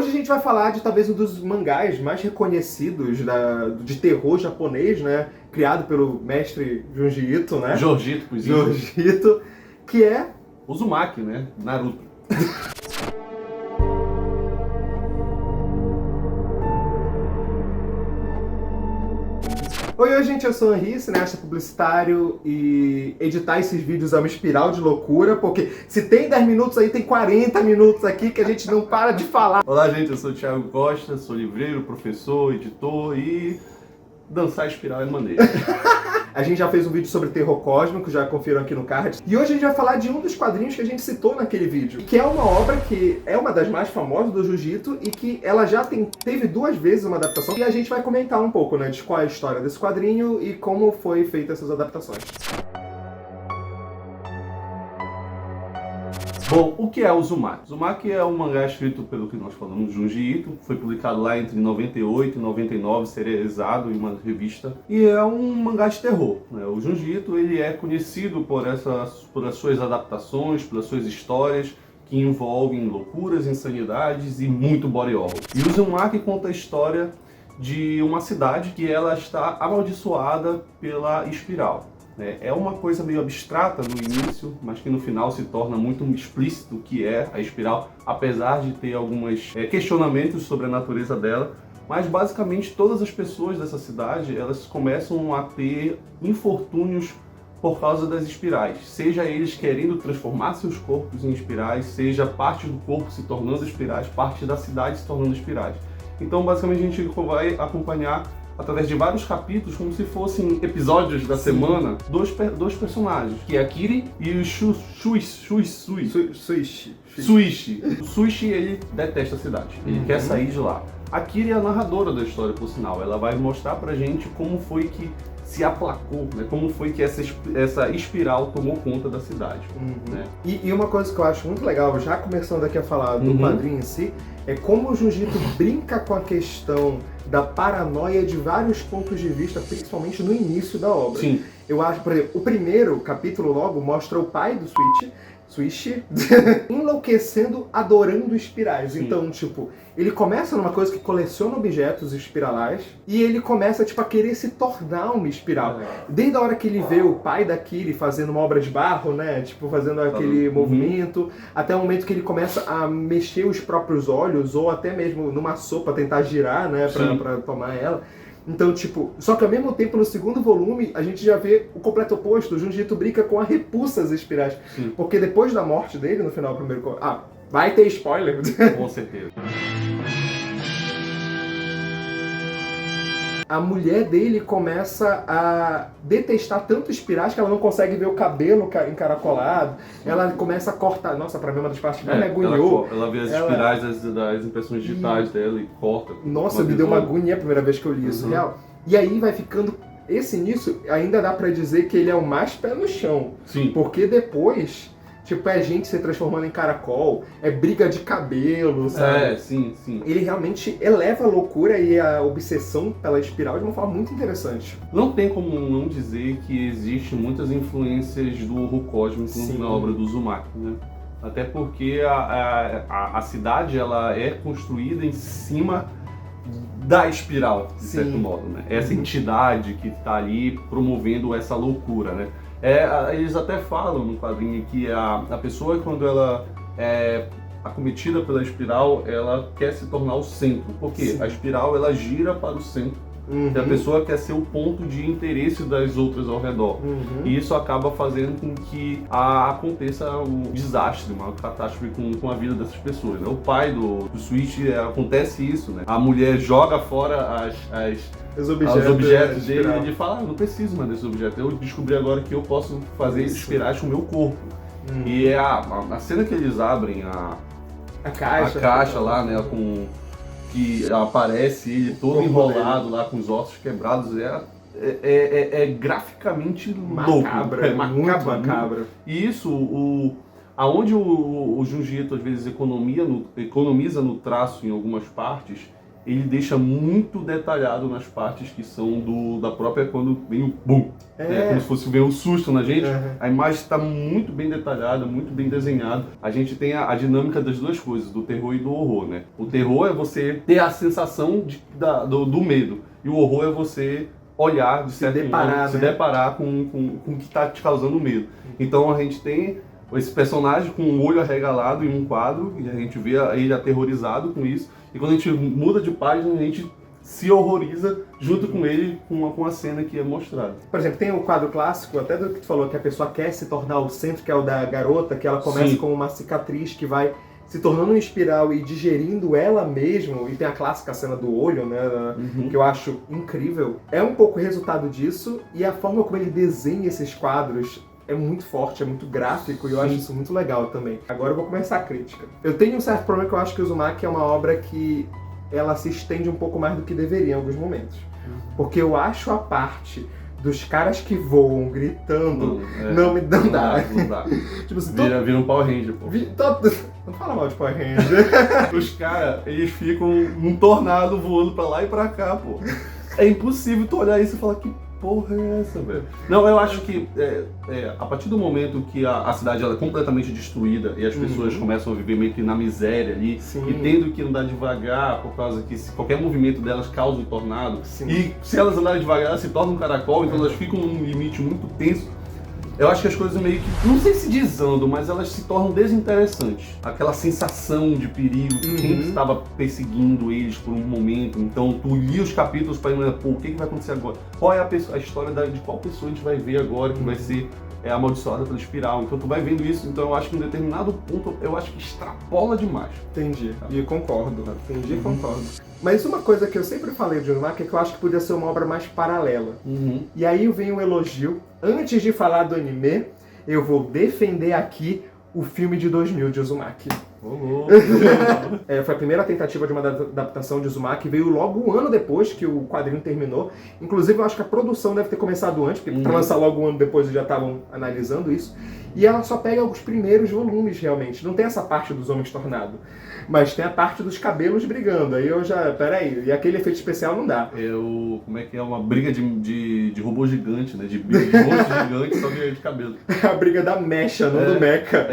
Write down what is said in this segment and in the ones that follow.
Hoje a gente vai falar de talvez um dos mangás mais reconhecidos de terror japonês, né? Criado pelo mestre Junji Ito, né? Jorge Ito, Junji Ito, que é... Uzumaki, né? Naruto. Oi, gente, eu sou o Henri, cineasta publicitário, e editar esses vídeos é uma espiral de loucura, porque se tem 10 minutos aí, tem 40 minutos aqui que a gente não para de falar. Olá, gente, eu sou o Thiago Costa, sou livreiro, professor, editor e dançar espiral é maneiro. A gente já fez um vídeo sobre terror cósmico, já confiram aqui no card. E hoje a gente vai falar de um dos quadrinhos que a gente citou naquele vídeo, que é uma obra que é uma das mais famosas do Junji Ito e que ela já teve 2 vezes uma adaptação. E a gente vai comentar um pouco, né, de qual é a história desse quadrinho e como foi feita essas adaptações. Bom, o que é o Uzumaki? Uzumaki é um mangá escrito pelo que nós falamos, Junji Ito, foi publicado lá entre 98 e 99, serializado em uma revista, e é um mangá de terror, né? O Junji Ito, ele é conhecido por as suas adaptações, pelas suas histórias, que envolvem loucuras, insanidades e muito body horror. E o Uzumaki conta a história de uma cidade que ela está amaldiçoada pela espiral. É uma coisa meio abstrata no início, mas que no final se torna muito explícito o que é a espiral, apesar de ter alguns questionamentos sobre a natureza dela. Mas basicamente todas as pessoas dessa cidade, elas começam a ter infortúnios por causa das espirais. Seja eles querendo transformar seus corpos em espirais, seja parte do corpo se tornando espirais, parte da cidade se tornando espirais. Então basicamente a gente vai acompanhar através de vários capítulos, como se fossem episódios da semana, dois personagens, que é a Kiri e o Suishi. O Suishi, ele detesta a cidade, ele quer sair de lá. A Kiri é a narradora da história, por sinal, ela vai mostrar pra gente como foi que se aplacou, né? Como foi que essa espiral tomou conta da cidade. Né? E uma coisa que eu acho muito legal, já começando aqui a falar do quadrinho em si, é como o Junji Ito brinca com a questão da paranoia de vários pontos de vista, principalmente no início da obra. Sim. Eu acho, por exemplo, o primeiro capítulo logo mostra o pai do Suishi enlouquecendo, adorando espirais. Sim. Então, tipo, ele começa numa coisa que coleciona objetos espiralais e ele começa, tipo, a querer se tornar uma espiral. Desde a hora que ele vê o pai da Kiri fazendo uma obra de barro, né, tipo, fazendo aquele movimento, até o momento que ele começa a mexer os próprios olhos ou até mesmo numa sopa tentar girar, né, pra tomar ela. Então, tipo, só que ao mesmo tempo, no segundo volume, a gente já vê o completo oposto. O Junji Ito brinca com a repulsa às espirais. Sim. Porque depois da morte dele, no final do primeiro... vai ter spoiler. Com certeza. A mulher dele começa a detestar tanto espirais que ela não consegue ver o cabelo encaracolado. Ela começa a cortar. Nossa, pra mim uma das partes que me agoniou. Ela vê as espirais das impressões digitais dela e corta. Nossa, me deu uma agonia a primeira vez que eu li isso, real. E aí vai ficando... Esse início, ainda dá pra dizer que ele é o mais pé no chão. Sim. Porque depois... Tipo, é gente se transformando em caracol, é briga de cabelo, sabe? Sim. Ele realmente eleva a loucura e a obsessão pela espiral de uma forma muito interessante. Não tem como não dizer que existem muitas influências do horror cósmico na obra do Uzumaki, né? Até porque a cidade, ela é construída em cima da espiral, de certo modo, né? Essa entidade que está ali promovendo essa loucura, né? Eles até falam no quadrinho que a pessoa, quando ela é acometida pela espiral, ela quer se tornar o centro. Porque a espiral, ela gira para o centro. E a pessoa quer ser o ponto de interesse das outras ao redor. E isso acaba fazendo com que aconteça um desastre, uma catástrofe com a vida dessas pessoas, né? O pai do Switch, acontece isso, né? A mulher joga fora os objetos dele e ele fala, não preciso mais desses objetos, eu descobri agora que eu posso fazer espirais com o meu corpo. E a cena que eles abrem a caixa lá, né, que aparece ele todo enrolado lá com os ossos quebrados, é graficamente louco. É muito macabro. E isso, aonde o Junji Ito às vezes economiza no traço em algumas partes, ele deixa muito detalhado nas partes que são da própria, quando vem o boom. Como se fosse ver um susto na gente. A imagem está muito bem detalhada, muito bem desenhada. A gente tem a dinâmica das duas coisas, do terror e do horror, né? O terror é você ter a sensação do medo. E o horror é você olhar, de certo modo, se deparar com o que está te causando medo. Então a gente tem esse personagem com o olho arregalado em um quadro, e a gente vê ele aterrorizado com isso. E quando a gente muda de página, a gente se horroriza junto com ele, com a cena que é mostrada. Por exemplo, tem o quadro clássico, até do que tu falou, que a pessoa quer se tornar o centro, que é o da garota, que ela começa com uma cicatriz que vai se tornando uma espiral e digerindo ela mesma, e tem a clássica cena do olho, né, que eu acho incrível. É um pouco resultado disso, e a forma como ele desenha esses quadros é muito forte, é muito gráfico, e eu acho isso muito legal também. Agora eu vou começar a crítica. Eu tenho um certo problema, que eu acho que o Uzumaki é uma obra que ela se estende um pouco mais do que deveria em alguns momentos. Porque eu acho a parte dos caras que voam gritando, não dá. Não dá. Tipo assim, vira um Power Ranger, pô. Não fala mal de Power Ranger. Os caras, eles ficam num tornado voando pra lá e pra cá, pô. É impossível tu olhar isso e falar, que porra é essa, velho? Não, eu acho que a partir do momento que a cidade ela é completamente destruída e as pessoas começam a viver meio que na miséria ali, e tendo que andar devagar por causa que qualquer movimento delas causa um tornado, e se elas andarem devagar elas se tornam um caracol, então elas ficam num limite muito tenso. Eu acho que as coisas meio que, não sei se desandam, mas elas se tornam desinteressantes. Aquela sensação de perigo, quem estava perseguindo eles por um momento. Então tu lia os capítulos para imaginar, pô, o que vai acontecer agora? Qual é a história de qual pessoa a gente vai ver agora que vai ser amaldiçoada pela espiral? Então tu vai vendo isso, então eu acho que em um determinado ponto, eu acho que extrapola demais. Entendi, e concordo. Entendi e concordo. Mas uma coisa que eu sempre falei de Uzumaki é que eu acho que podia ser uma obra mais paralela. E aí vem um elogio. Antes de falar do anime, eu vou defender aqui o filme de 2000 de Uzumaki. Foi a primeira tentativa de uma adaptação de Uzumaki, veio logo um ano depois que o quadrinho terminou. Inclusive, eu acho que a produção deve ter começado antes, porque para lançar logo um ano depois eles já estavam analisando isso. E ela só pega os primeiros volumes, realmente. Não tem essa parte dos homens tornado. Mas tem a parte dos cabelos brigando. Aí eu já... Peraí, e aquele efeito especial não dá. Como é que é? Uma briga de robô gigante, né? De monstro gigante, só que de cabelo. A briga da mecha, não do mecha.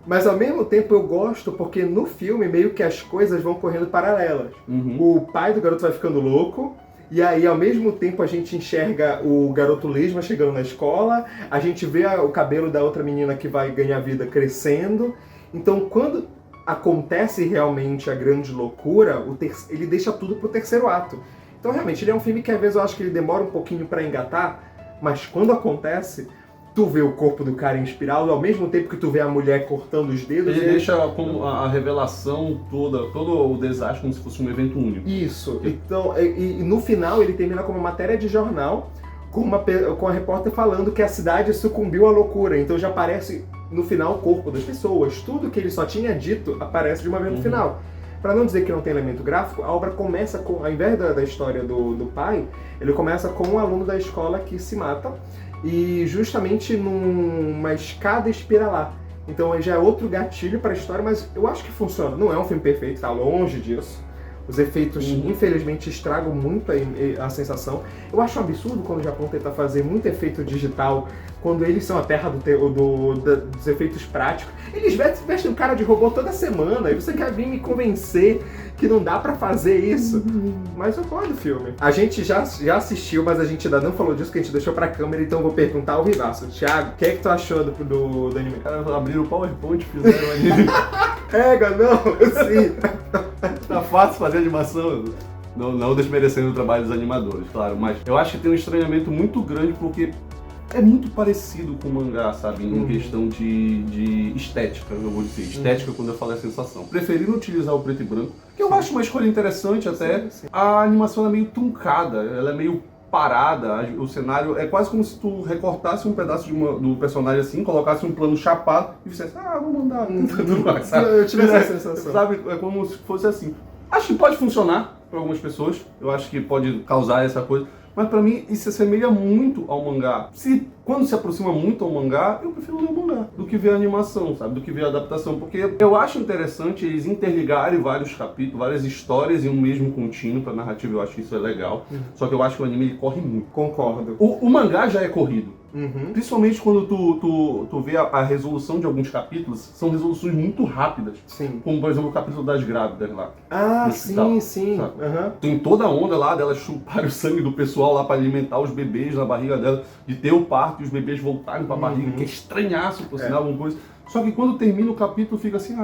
Mas ao mesmo tempo eu gosto porque no filme meio que as coisas vão correndo paralelas. O pai do garoto vai ficando louco, e aí ao mesmo tempo a gente enxerga o garoto lesma chegando na escola, a gente vê o cabelo da outra menina que vai ganhar vida crescendo. Então quando acontece realmente a grande loucura, ele deixa tudo pro terceiro ato. Então realmente ele é um filme que às vezes eu acho que ele demora um pouquinho pra engatar, mas quando acontece, tu vê o corpo do cara em espiral, ao mesmo tempo que tu vê a mulher cortando os dedos. Ele deixa a revelação todo o desastre como se fosse um evento único. Isso. Então, e no final ele termina com uma matéria de jornal, com a repórter falando que a cidade sucumbiu à loucura. Então já aparece no final o corpo das pessoas. Tudo que ele só tinha dito aparece de uma vez no final. Para não dizer que não tem elemento gráfico, a obra começa com, ao invés da história do pai, ele começa com um aluno da escola que se mata, e justamente numa escada espiralar. Então já é outro gatilho para a história, mas eu acho que funciona. Não é um filme perfeito, tá longe disso. Os efeitos, infelizmente, estragam muito a sensação. Eu acho um absurdo quando o Japão tenta fazer muito efeito digital, quando eles são a terra dos efeitos práticos. Eles vestem um cara de robô toda semana, e você quer vir me convencer que não dá pra fazer isso. Mas eu gosto do filme. A gente já assistiu, mas a gente ainda não falou disso, que a gente deixou pra câmera, então eu vou perguntar ao vivaço. Thiago, o que é que tu achou do anime? Cara, abriram o PowerPoint e fizeram o anime. Sim. Tá fácil fazer animação, não desmerecendo o trabalho dos animadores, claro, mas eu acho que tem um estranhamento muito grande porque é muito parecido com o mangá, sabe, em questão de estética, eu vou dizer. Estética, quando eu falo é sensação. Preferindo utilizar o preto e branco, que eu acho uma escolha interessante até. Sim. A animação é meio truncada, ela é meio parada, o cenário é quase como se tu recortasse um pedaço do personagem assim, colocasse um plano chapado e dissesse, vamos andar, tudo mais, sabe? Eu tive essa sensação. Sabe, é como se fosse assim. Acho que pode funcionar para algumas pessoas, eu acho que pode causar essa coisa, mas pra mim isso se assemelha muito ao mangá. Quando se aproxima muito ao mangá, eu prefiro ler o mangá do que ver a animação, sabe? Do que ver a adaptação, porque eu acho interessante eles interligarem vários capítulos, várias histórias em um mesmo contínuo pra narrativa, eu acho que isso é legal. Só que eu acho que o anime ele corre muito. Concordo. O mangá já é corrido. Uhum. Principalmente quando tu vê a resolução de alguns capítulos, são resoluções muito rápidas. Sim. Como, por exemplo, o capítulo das grávidas lá. Ah, no hospital, sim. Uhum. Tem toda a onda lá delas chuparem o sangue do pessoal lá para alimentar os bebês na barriga dela, de ter o parto e os bebês voltarem pra barriga, que é estranhaço, por sinal, alguma coisa. Só que quando termina o capítulo, fica assim,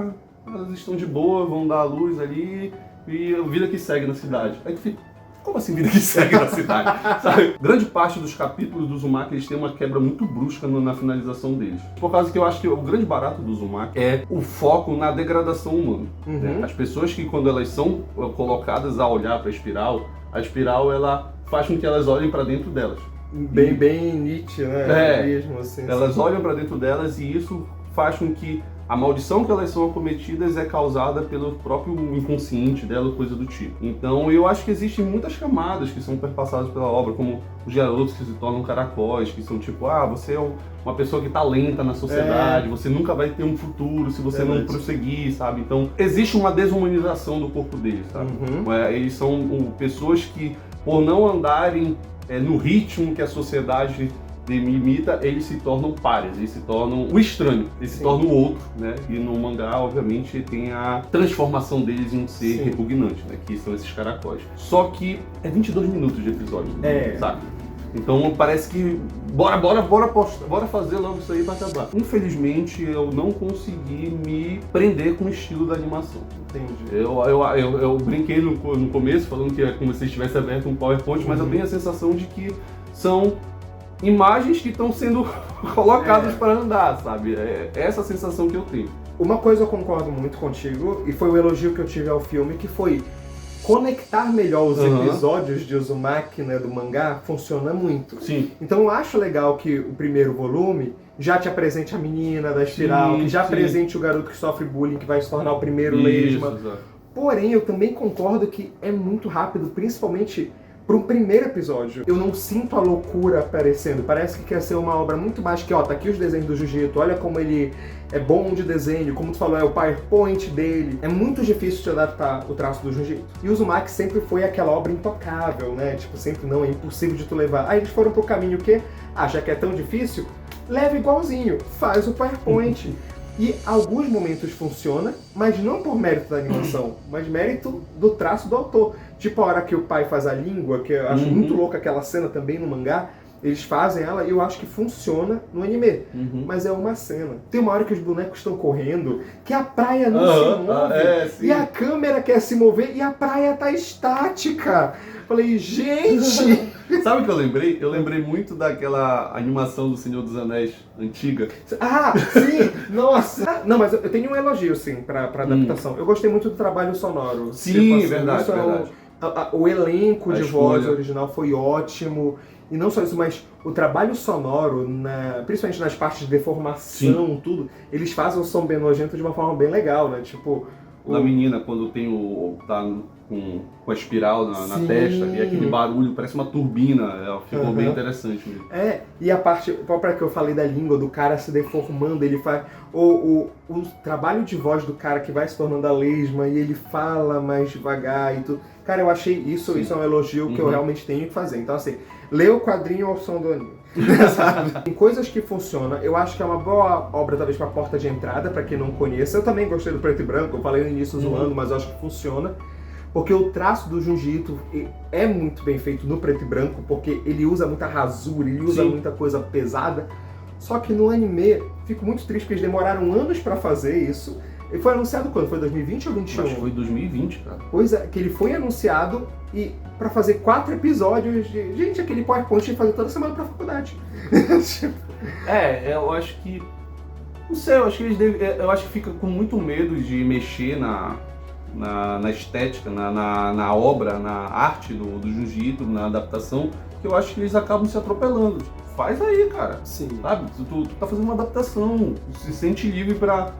elas estão de boa, vão dar a luz ali, e a vida que segue na cidade. Aí tu fica, como assim vida que segue na cidade? Sabe? Grande parte dos capítulos do Uzumaki, eles têm uma quebra muito brusca na finalização deles. Por causa que eu acho que o grande barato do Uzumaki é o foco na degradação humana. Né? As pessoas que, quando elas são colocadas a olhar para a espiral ela faz com que elas olhem para dentro delas. Bem Nietzsche, né? Mesmo, assim, elas olham para dentro delas e isso faz com que a maldição que elas são acometidas é causada pelo próprio inconsciente dela, coisa do tipo. Então eu acho que existem muitas camadas que são perpassadas pela obra, como os garotos que se tornam caracóis, que são tipo, você é uma pessoa que tá lenta na sociedade, você nunca vai ter um futuro se você não prosseguir, sabe? Então existe uma desumanização do corpo deles, sabe? Eles são pessoas que, por não andarem no ritmo que a sociedade imita, eles se tornam párias, eles se tornam o estranho, eles se tornam o outro, né? E no mangá, obviamente, tem a transformação deles em um ser repugnante, né? Que são esses caracóis. Só que é 22 minutos de episódio, sabe? Então parece que bora fazer logo isso aí pra acabar. Infelizmente, eu não consegui me prender com o estilo da animação. Entendi. Eu brinquei no começo, falando que é como se estivesse aberto um PowerPoint, mas eu tenho a sensação de que são imagens que estão sendo colocadas para andar, sabe? É essa sensação que eu tenho. Uma coisa eu concordo muito contigo, e foi o elogio que eu tive ao filme, que foi conectar melhor os episódios de Uzumaki, né, do mangá, funciona muito. Sim. Então eu acho legal que o primeiro volume já te apresente a menina da espiral, que já apresente o garoto que sofre bullying, que vai se tornar o primeiro lesma. Porém, eu também concordo que é muito rápido, principalmente para um primeiro episódio. Eu não sinto a loucura aparecendo. Parece que quer ser uma obra muito mais que, tá aqui os desenhos do Jiu-Jitsu, olha como ele é bom de desenho, como tu falou, é o PowerPoint dele. É muito difícil de adaptar o traço do Jiu-Jitsu. E o Uzumaki sempre foi aquela obra intocável, né? Tipo, sempre não, é impossível de tu levar. Aí eles foram pro caminho que, já que é tão difícil, leva igualzinho, faz o PowerPoint. E alguns momentos funciona, mas não por mérito da animação, mas mérito do traço do autor. Tipo a hora que o pai faz a língua, que eu acho muito louca aquela cena também no mangá, eles fazem ela e eu acho que funciona no anime. Mas é uma cena. Tem uma hora que os bonecos estão correndo, que a praia não se move, e a câmera quer se mover e a praia tá estática. Falei, gente! Sabe o que eu lembrei? Eu lembrei muito daquela animação do Senhor dos Anéis antiga. Sim! Nossa! Não, mas eu tenho um elogio, sim, pra adaptação. Eu gostei muito do trabalho sonoro. Sim, tipo, verdade. O elenco de voz original foi ótimo. E não só isso, mas o trabalho sonoro, principalmente nas partes de deformação, tudo, eles fazem o som bem nojento de uma forma bem legal, né? Tipo... Da menina, quando tem tá com a espiral na testa, e aquele barulho, parece uma turbina, ficou bem interessante mesmo. E a parte própria que eu falei da língua, do cara se deformando, ele faz... O trabalho de voz do cara que vai se tornando a lesma, e ele fala mais devagar e tudo. Cara, eu achei isso é um elogio que eu realmente tenho que fazer. Então, assim, lê o quadrinho ao som do anime. Sabe? Tem coisas que funcionam. Eu acho que é uma boa obra, talvez, pra porta de entrada, pra quem não conhece. Eu também gostei do preto e branco, eu falei no início zoando, mas eu acho que funciona. Porque o traço do Jiu-Jitsu é muito bem feito no preto e branco, porque ele usa muita rasura, ele usa muita coisa pesada. Só que no anime, fico muito triste porque eles demoraram anos pra fazer isso. Ele foi anunciado quando? Foi 2020 ou 2021? Acho que foi 2020, cara. Pois é, que ele foi anunciado e pra fazer 4 episódios de... Gente, aquele PowerPoint tinha que fazer toda semana pra faculdade. Eu acho que... Não sei, eu acho que eu acho que fica com muito medo de mexer na estética, na obra, na arte do Jiu-Jitsu, na adaptação, que eu acho que eles acabam se atropelando. Faz aí, cara. Sim. Sabe? Tu tá fazendo uma adaptação, se sente livre para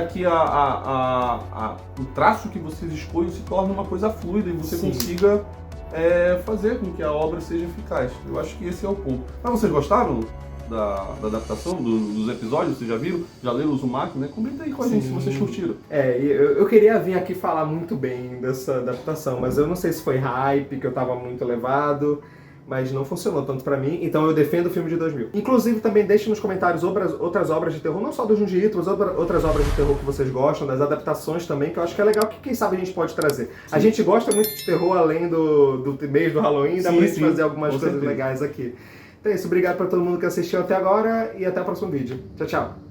que o traço que vocês escolhem se torne uma coisa fluida e você consiga fazer com que a obra seja eficaz. Eu acho que esse é o ponto. Mas vocês gostaram da adaptação, dos episódios? Vocês já viram? Já leram o Uzumaki, né? Comenta aí com a gente se vocês curtiram. Eu queria vir aqui falar muito bem dessa adaptação, mas eu não sei se foi hype, que eu tava muito elevado, mas não funcionou tanto pra mim, então eu defendo o filme de 2000. Inclusive, também deixe nos comentários outras obras de terror, não só do Junji Ito, mas outras obras de terror que vocês gostam, das adaptações também, que eu acho que é legal, que quem sabe a gente pode trazer. Sim. A gente gosta muito de terror, além do mês do Halloween, dá pra gente fazer algumas coisas legais aqui. Então é isso, obrigado pra todo mundo que assistiu até agora e até o próximo vídeo. Tchau, tchau!